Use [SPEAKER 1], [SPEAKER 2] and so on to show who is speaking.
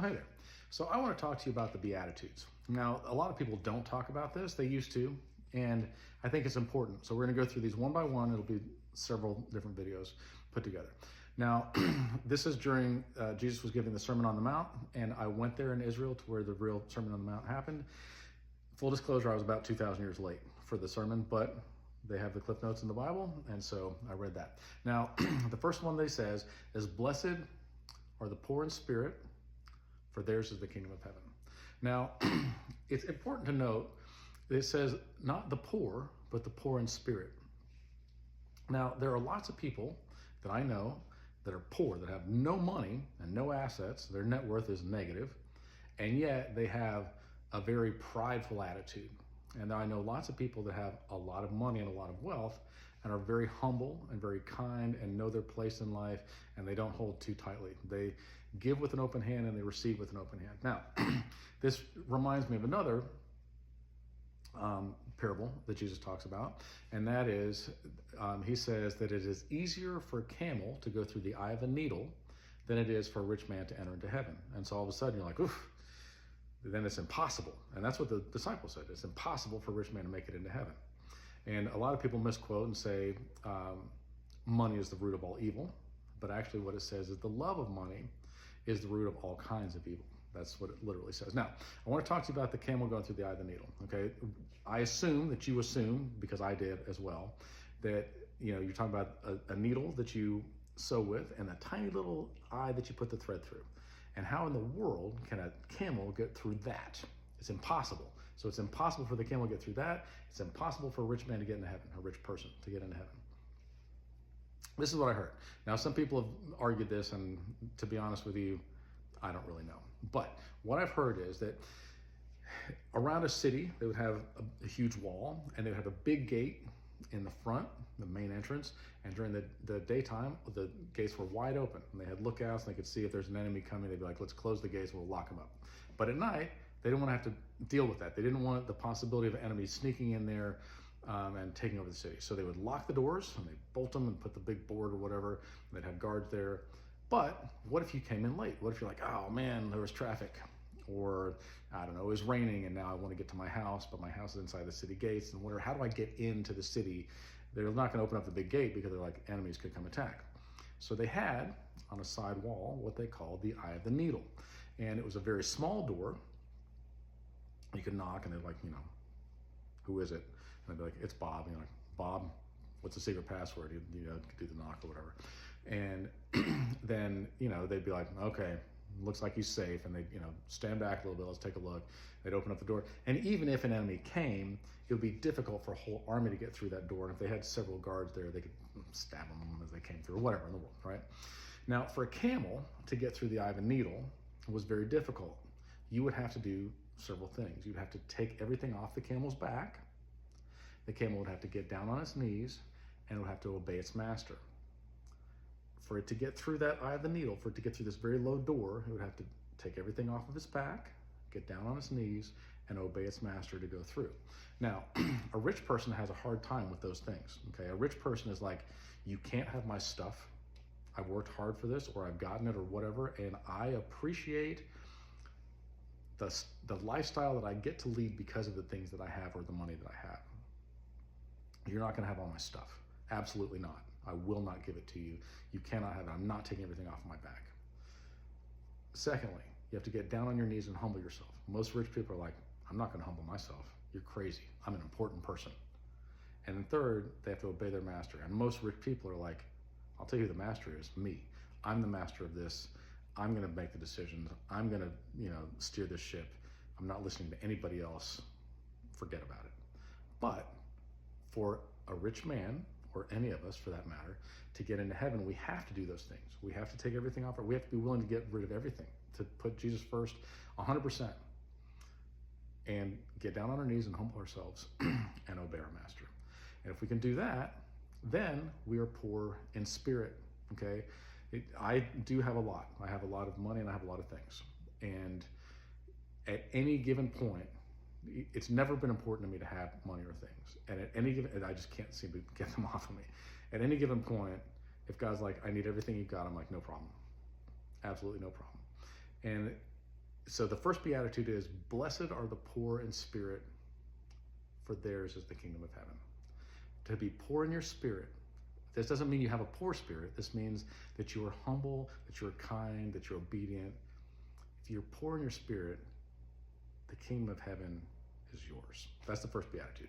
[SPEAKER 1] Well, hey there. So I want to talk to you about the Beatitudes. Now, a lot of people don't talk about this. They used to, and I think it's important. So we're going to go through these one by one. It'll be several different videos put together. Now, this is during Jesus was giving the Sermon on the Mount, and I went there in Israel to where the real Sermon on the Mount happened. Full disclosure, I was about 2,000 years late for the sermon, but they have the Cliff Notes in the Bible, and so I read that. Now, the first one they says is, "Blessed are the poor in spirit, for theirs is the kingdom of heaven." Now, it's important to note that it says not the poor, but the poor in spirit. Now, there are lots of people that I know that are poor, that have no money and no assets. Their net worth is negative, and yet they have a very prideful attitude. And I know lots of people that have a lot of money and a lot of wealth and are very humble and very kind and know their place in life, and they don't hold too tightly. They give with an open hand and they receive with an open hand. Now, this reminds me of another parable that Jesus talks about, and that is, he says that it is easier for a camel to go through the eye of a needle than it is for a rich man to enter into heaven. And so all of a sudden you're like, oof, then it's impossible. And that's what the disciples said. It's impossible for a rich man to make it into heaven. And a lot of people misquote and say money is the root of all evil. But actually what it says is the love of money is the root of all kinds of evil. That's what it literally says. Now, I want to talk to you about the camel going through the eye of the needle. Okay, I assume that you assume, because I did as well, that you're talking about a needle that you sew with and a tiny little eye that you put the thread through. And how in the world can a camel get through that? It's impossible. So it's impossible for the camel to get through that. It's impossible for a rich man to get into heaven, a rich person to get into heaven. This is what I heard. Now, some people have argued this, and to be honest with you, I don't really know. But what I've heard is that around a city, they would have a huge wall, and they would have a big gate in the front, the main entrance, and during the daytime, the gates were wide open, and they had lookouts, and they could see if there's an enemy coming. They'd be like, let's close the gates, we'll lock them up. But at night, they didn't want to have to deal with that. They didn't want the possibility of enemies sneaking in there and taking over the city. So they would lock the doors, and they'd bolt them and put the big board or whatever, and they'd have guards there. But what if you came in late? What if you're like, oh man, there was traffic? Or, I don't know, it was raining and now I want to get to my house, but my house is inside the city gates, and wonder, how do I get into the city? They're not going to open up the big gate because they're like, enemies could come attack. So they had on a side wall what they called the eye of the needle. And it was a very small door. You could knock and they're like, who is it? And they'd be like, it's Bob. And you're like, Bob, what's the secret password? You do the knock or whatever. And then, they'd be like, okay, looks like he's safe. And they'd, stand back a little bit, let's take a look. They'd open up the door. And even if an enemy came, it would be difficult for a whole army to get through that door. And if they had several guards there, they could stab them as they came through, or whatever in the world, right? Now, for a camel to get through the eye of a needle was very difficult. You would have to do several things. You'd have to take everything off the camel's back. The camel would have to get down on its knees, and it would have to obey its master. For it to get through that eye of the needle, for it to get through this very low door, it would have to take everything off of its back, get down on its knees, and obey its master to go through. Now, a rich person has a hard time with those things, okay? A rich person is like, you can't have my stuff. I've worked hard for this, or I've gotten it, or whatever, and I appreciate the lifestyle that I get to lead because of the things that I have or the money that I have. You're not gonna have all my stuff. Absolutely not. I will not give it to you. You cannot have it. I'm not taking everything off my back. Secondly, you have to get down on your knees and humble yourself. Most rich people are like, I'm not gonna humble myself. You're crazy. I'm an important person. And then third, they have to obey their master. And most rich people are like, I'll tell you who the master is, me. I'm the master of this. I'm gonna make the decisions. I'm gonna, steer this ship. I'm not listening to anybody else. Forget about it. But for a rich man, or any of us for that matter, to get into heaven, we have to do those things. We have to take everything off. We have to be willing to get rid of everything, to put Jesus first 100%, and get down on our knees and humble ourselves and obey our master. And if we can do that, then we are poor in spirit, okay? I do have a lot. I have a lot of money and I have a lot of things. And at any given point, it's never been important to me to have money or things. And at any given, I just can't seem to get them off of me. At any given point, if God's like, I need everything you got, I'm like, no problem. Absolutely no problem. And So the first beatitude is, blessed are the poor in spirit, for theirs is the kingdom of heaven. To be poor in your spirit, this doesn't mean you have a poor spirit. This means that you are humble, that you're kind, that you're obedient. If you're poor in your spirit, the kingdom of heaven is yours. That's the first beatitude.